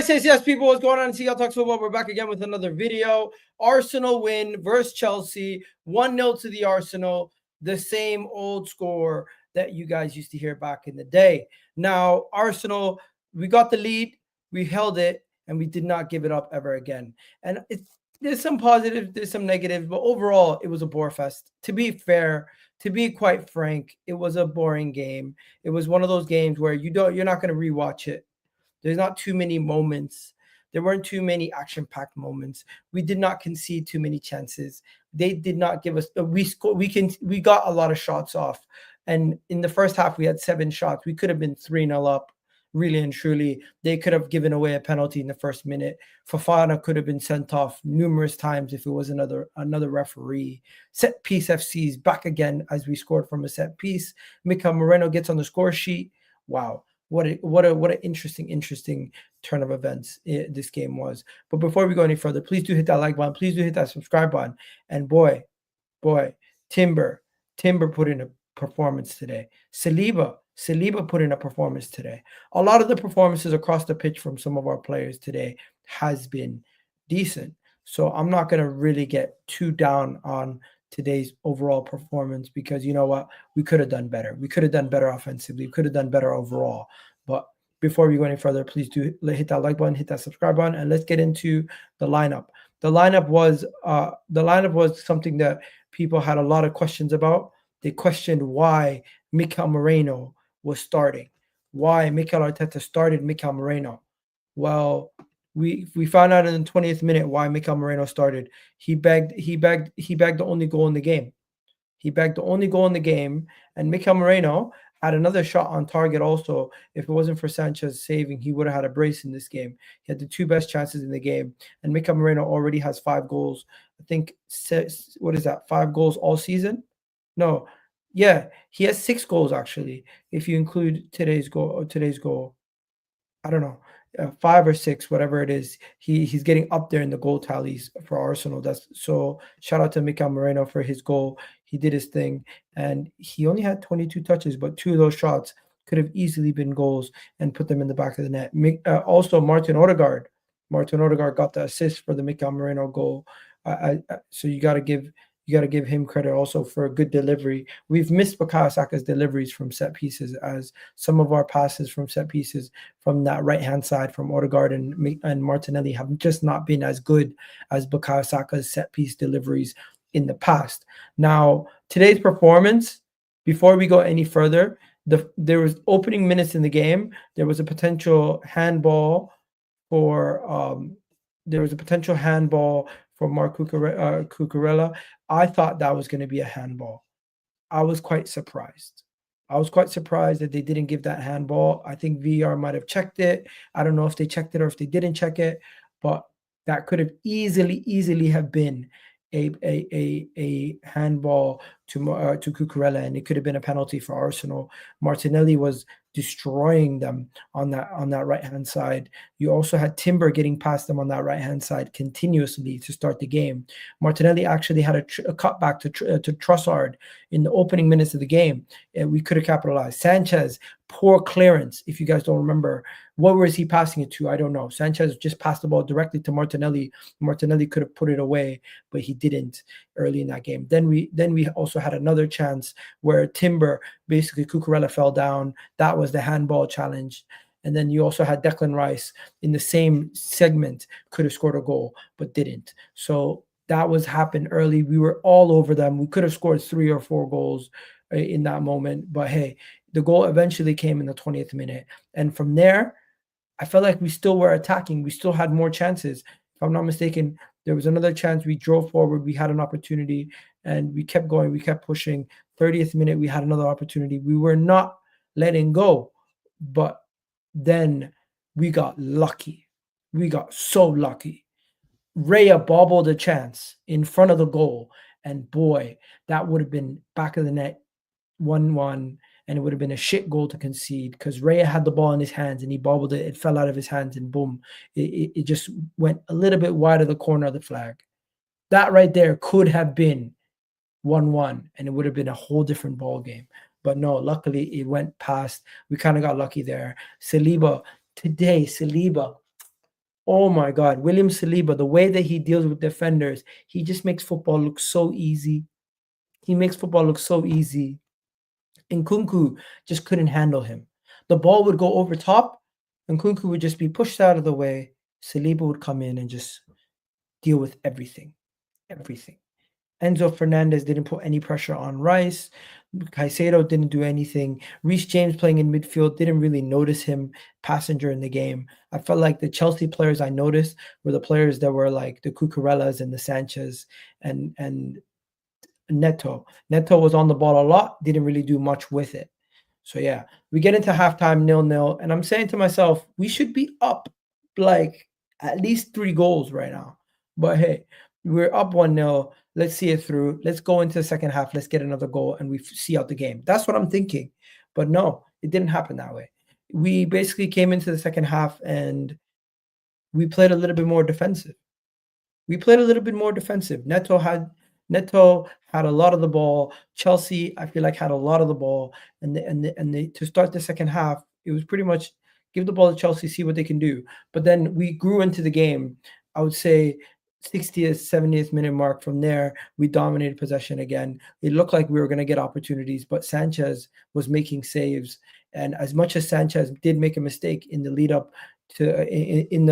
Yes, people, what's going on? See y'all talk football. We're back again with another video. Arsenal win versus Chelsea, 1-0 to the Arsenal, the same old score that you guys used to hear back in the day. Now, Arsenal, we got the lead, we held it, and we did not give it up ever again. And there's some positives, there's some negatives, but overall, it was a bore fest. To be fair, to be quite frank, it was a boring game. It was one of those games where you're not going to rewatch it. There's not too many moments. There weren't too many action-packed moments. We did not concede too many chances. They did not give us. We got a lot of shots off, and in the first half we had 7 shots. We could have been 3-0 up, really and truly. They could have given away a penalty in the first minute. Fofana could have been sent off numerous times if it was another referee. Set piece FC's back again as we scored from a set piece. Mikel Merino gets on the score sheet. Wow. What an interesting turn of events this game was. But before we go any further, please do hit that like button. Please do hit that subscribe button. And boy, Timber put in a performance today. Saliba put in a performance today. A lot of the performances across the pitch from some of our players today has been decent. So I'm not going to really get too down on today's overall performance, because you know what, we could have done better. We could have done better offensively. We could have done better overall. But before we go any further, please do hit that like button, hit that subscribe button, and let's get into the lineup. The lineup was something that people had a lot of questions about. They questioned why Mikel Merino was starting, why Mikel Arteta started Mikel Merino. Well, we found out in the 20th minute why Mikel Merino started. He begged the only goal in the game. He begged the only goal in the game, and Mikel Merino had another shot on target also. If it wasn't for Sanchez saving, he would have had a brace in this game. He had the 2 best chances in the game, and Mikel Merino already has 5 goals. I think 5 goals all season? No. Yeah, he has 6 goals actually, if you include today's goal. I don't know, 5 or 6, whatever it is. He's getting up there in the goal tallies for Arsenal. That's so. Shout out to Mikel Merino for his goal. He did his thing, and he only had 22 touches, but 2 of those shots could have easily been goals and put them in the back of the net. Also, Martin Odegaard got the assist for the Mikel Merino goal. So you got to give him credit also for a good delivery. We've missed Bukayo Saka's deliveries from set pieces, as some of our passes from set pieces from that right-hand side from Odegaard and Martinelli have just not been as good as Bukayo Saka's set piece deliveries in the past. Now, today's performance, before we go any further, there was opening minutes in the game. There was a potential handball for Mark Cucurella. I thought that was going to be a handball. I was quite surprised. That they didn't give that handball. I think VAR might have checked it. I don't know if they checked it or if they didn't check it, but that could have easily have been a handball to Cucurella, and it could have been a penalty for Arsenal. Martinelli was destroying them on that right-hand side. You also had Timber getting past them on that right-hand side continuously to start the game. Martinelli actually had a cutback to Trossard in the opening minutes of the game. We could have capitalized. Sanchez, poor clearance. If you guys don't remember, what was he passing it to? I don't know. Sanchez just passed the ball directly to Martinelli. Martinelli could have put it away, but he didn't early in that game. Then we also had another chance where Timber, basically Cucurella fell down. That was the handball challenge. And then you also had Declan Rice in the same segment, could have scored a goal, but didn't. So that was happened early. We were all over them. We could have scored 3 or 4 goals in that moment. But hey, the goal eventually came in the 20th minute. And from there, I felt like we still were attacking. We still had more chances. If I'm not mistaken, there was another chance. We drove forward. We had an opportunity, and we kept going. We kept pushing. 30th minute, we had another opportunity. We were not letting go. But then we got lucky. We got so lucky. Raya bobbled a chance in front of the goal. And boy, that would have been back of the net 1-1. And it would have been a shit goal to concede, because Raya had the ball in his hands and he bobbled it. It fell out of his hands and boom, it just went a little bit wide of the corner of the flag. That right there could have been 1-1, and it would have been a whole different ball game. But no, luckily it went past. We kind of got lucky there. Saliba, Oh my God, William Saliba, the way that he deals with defenders, he just makes football look so easy. He makes football look so easy. And Kunku just couldn't handle him. The ball would go over top, and Kunku would just be pushed out of the way. Saliba would come in and just deal with everything. Everything. Enzo Fernandez didn't put any pressure on Rice. Caicedo didn't do anything. Reece James playing in midfield didn't really notice him passenger in the game. I felt like the Chelsea players I noticed were the players that were like the Cucurellas and the Sanchez and Neto. Neto was on the ball a lot, didn't really do much with it. So yeah, we get into halftime 0-0, and I'm saying to myself, we should be up like at least 3 goals right now. But hey, we're up 1-0. Let's see it through. Let's go into the second half. Let's get another goal and we see out the game. That's what I'm thinking. But no, it didn't happen that way. We basically came into the second half and we played a little bit more defensive. We played a little bit more defensive. Neto had a lot of the ball. Chelsea, I feel like, had a lot of the ball, and they to start the second half, it was pretty much give the ball to Chelsea, see what they can do. But then we grew into the game. I would say 60th, 70th minute mark. From there, we dominated possession again. It looked like we were going to get opportunities, but Sanchez was making saves. And as much as Sanchez did make a mistake in the lead up to in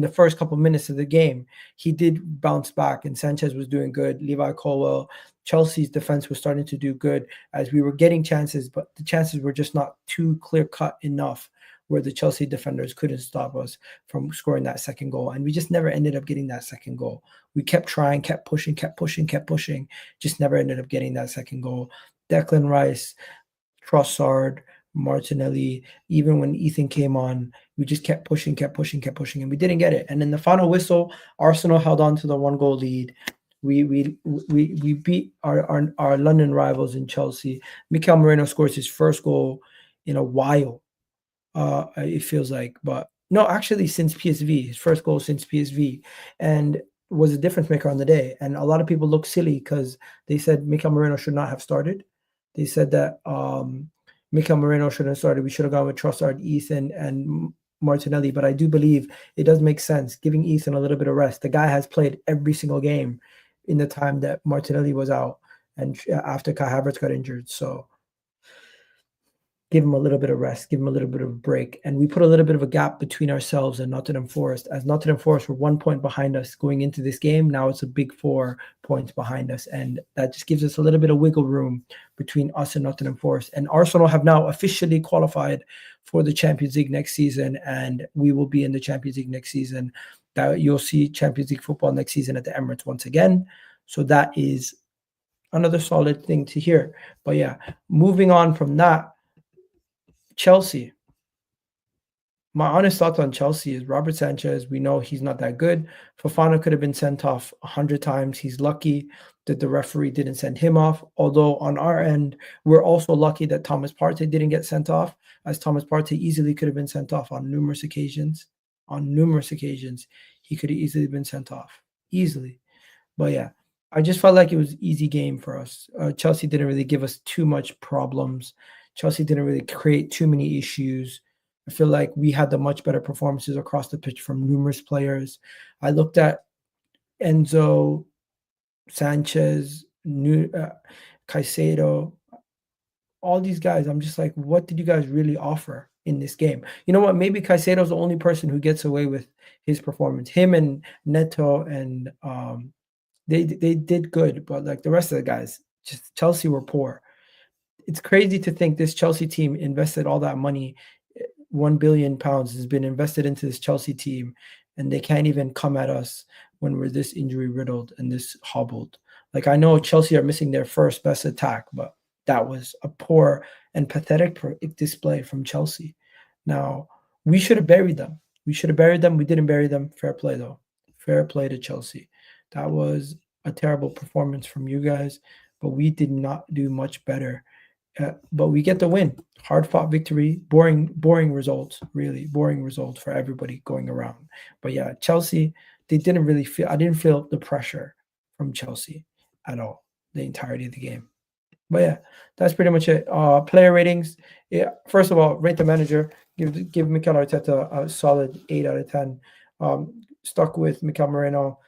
the first couple minutes of the game, he did bounce back, and Sanchez was doing good. Levi Colwell, Chelsea's defense was starting to do good as we were getting chances, but the chances were just not too clear cut enough where the Chelsea defenders couldn't stop us from scoring that second goal. And we just never ended up getting that second goal. We kept trying, kept pushing, just never ended up getting that second goal. Declan Rice, Trossard, Martinelli, even when Ethan came on, we just kept pushing, and we didn't get it. And in the final whistle, Arsenal held on to the 1 goal lead. We beat our London rivals in Chelsea. Mikel Merino scores his first goal in a while. It feels like, but no, actually since PSV, his first goal since PSV, and was a difference maker on the day. And a lot of people look silly because they said Mikel Merino should not have started. They said that Mikel Merino should have started. We should have gone with Trossard, Ethan, and Martinelli. But I do believe it does make sense giving Ethan a little bit of rest. The guy has played every single game in the time that Martinelli was out and after Kai Havertz got injured. So give him a little bit of rest, give him a little bit of a break. And we put a little bit of a gap between ourselves and Nottingham Forest, as Nottingham Forest were 1 point behind us going into this game. Now it's a big 4 points behind us. And that just gives us a little bit of wiggle room between us and Nottingham Forest. And Arsenal have now officially qualified for the Champions League next season. And we will be in the Champions League next season. That you'll see Champions League football next season at the Emirates once again. So that is another solid thing to hear. But yeah, moving on from that, Chelsea. My honest thoughts on Chelsea is Robert Sanchez. We know he's not that good. Fofana could have been sent off 100 times. He's lucky that the referee didn't send him off. Although on our end, we're also lucky that Thomas Partey didn't get sent off, as Thomas Partey easily could have been sent off on numerous occasions. On numerous occasions, he could have easily been sent off. Easily. But yeah, I just felt like it was an easy game for us. Chelsea didn't really give us too much problems. Chelsea didn't really create too many issues. I feel like we had the much better performances across the pitch from numerous players. I looked at Enzo, Sanchez, Caicedo, all these guys. I'm just like, what did you guys really offer in this game? You know what? Maybe Caicedo's the only person who gets away with his performance. Him and Neto and they did good, but like the rest of the guys, just Chelsea were poor. It's crazy to think this Chelsea team invested all that money. 1 billion pounds has been invested into this Chelsea team, and they can't even come at us when we're this injury riddled and this hobbled. Like, I know Chelsea are missing their first best attack, but that was a poor and pathetic display from Chelsea. Now, we should have buried them. We didn't bury them. Fair play, though. Fair play to Chelsea. That was a terrible performance from you guys, but we did not do much better. But we get the win. Hard-fought victory. Boring results. Really boring results for everybody going around. But yeah, Chelsea, they didn't really feel. I didn't feel the pressure from Chelsea at all the entirety of the game. But yeah, that's pretty much it. Player ratings. Yeah, first of all, rate the manager. Give Mikel Arteta a solid 8 out of 10. Stuck with Mikel Merino.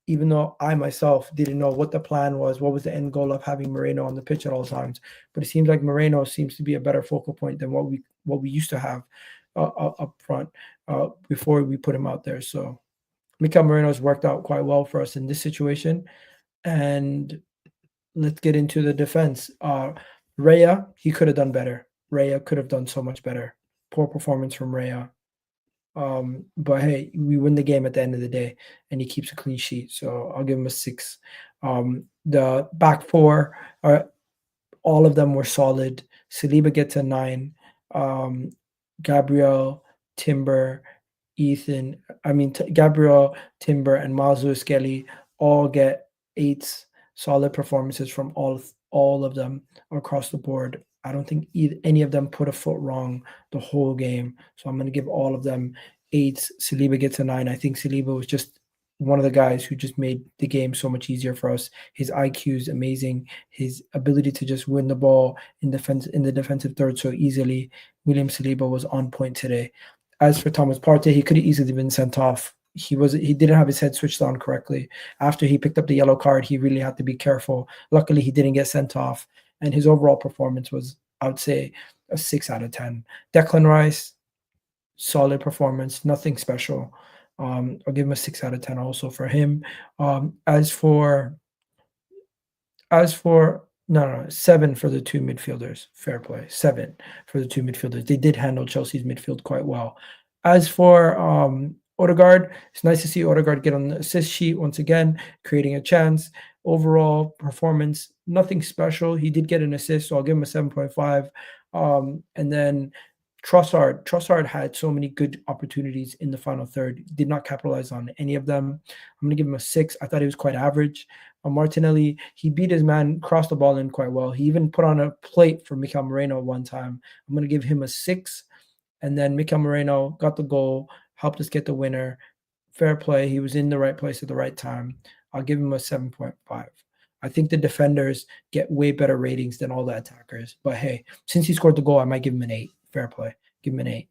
Even though I myself didn't know what the plan was, what was the end goal of having Merino on the pitch at all times. But it seems like Merino seems to be a better focal point than what we used to have up front before we put him out there. So Mikel Merino's worked out quite well for us in this situation. And let's get into the defense. Raya, he could have done better. Raya could have done so much better. Poor performance from Raya. But hey, we win the game at the end of the day, and he keeps a clean sheet. So I'll give him a 6. The back four are all of them were solid. Saliba gets a 9. Gabriel, Timber, Gabriel, Timber, and Miles Lewis-Skelly all get 8s. Solid performances from all of them across the board. I don't think any of them put a foot wrong the whole game. So I'm going to give all of them 8s. Saliba gets a 9. I think Saliba was just one of the guys who just made the game so much easier for us. His IQ is amazing. His ability to just win the ball in the defensive third so easily. William Saliba was on point today. As for Thomas Partey, he could have easily been sent off. He didn't have his head switched on correctly. After he picked up the yellow card, he really had to be careful. Luckily, he didn't get sent off, and his overall performance was, I would say, a 6 out of 10. Declan Rice, solid performance, nothing special. I'll give him a 6 out of 10 also for him. As for 7 for the two midfielders. Fair play. 7 for the two midfielders. They did handle Chelsea's midfield quite well. As for Odegaard, it's nice to see Odegaard get on the assist sheet once again, creating a chance. Overall performance, nothing special. He did get an assist, so I'll give him a 7.5. And then Trossard had so many good opportunities in the final third. Did not capitalize on any of them. I'm going to give him a 6. I thought he was quite average. Martinelli, he beat his man, crossed the ball in quite well. He even put on a plate for Mikel Merino one time. I'm going to give him a 6. And then Mikel Merino got the goal, helped us get the winner. Fair play. He was in the right place at the right time. I'll give him a 7.5. I think the defenders get way better ratings than all the attackers. But hey, since he scored the goal, I might give him an 8. Fair play. Give him an 8.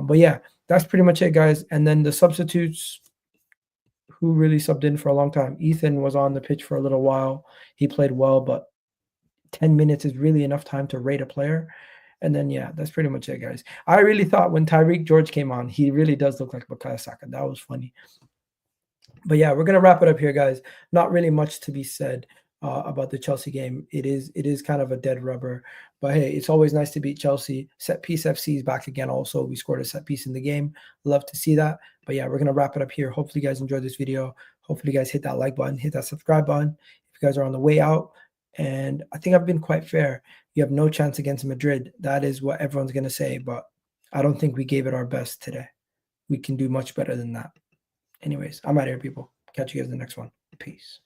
But yeah, that's pretty much it, guys. And then the substitutes, who really subbed in for a long time. Ethan was on the pitch for a little while. He played well, but 10 minutes is really enough time to rate a player. And then, yeah, that's pretty much it, guys. I really thought when Tyreek George came on, he really does look like Bukayo Saka. That was funny. But yeah, we're going to wrap it up here, guys. Not really much to be said about the Chelsea game. It is kind of a dead rubber. But hey, it's always nice to beat Chelsea. Set Piece FC is back again also. We scored a set piece in the game. Love to see that. But yeah, we're going to wrap it up here. Hopefully you guys enjoyed this video. Hopefully you guys hit that like button, hit that subscribe button. If you guys are on the way out. And I think I've been quite fair. You have no chance against Madrid. That is what everyone's going to say. But I don't think we gave it our best today. We can do much better than that. Anyways, I'm out of here, people. Catch you guys in the next one. Peace.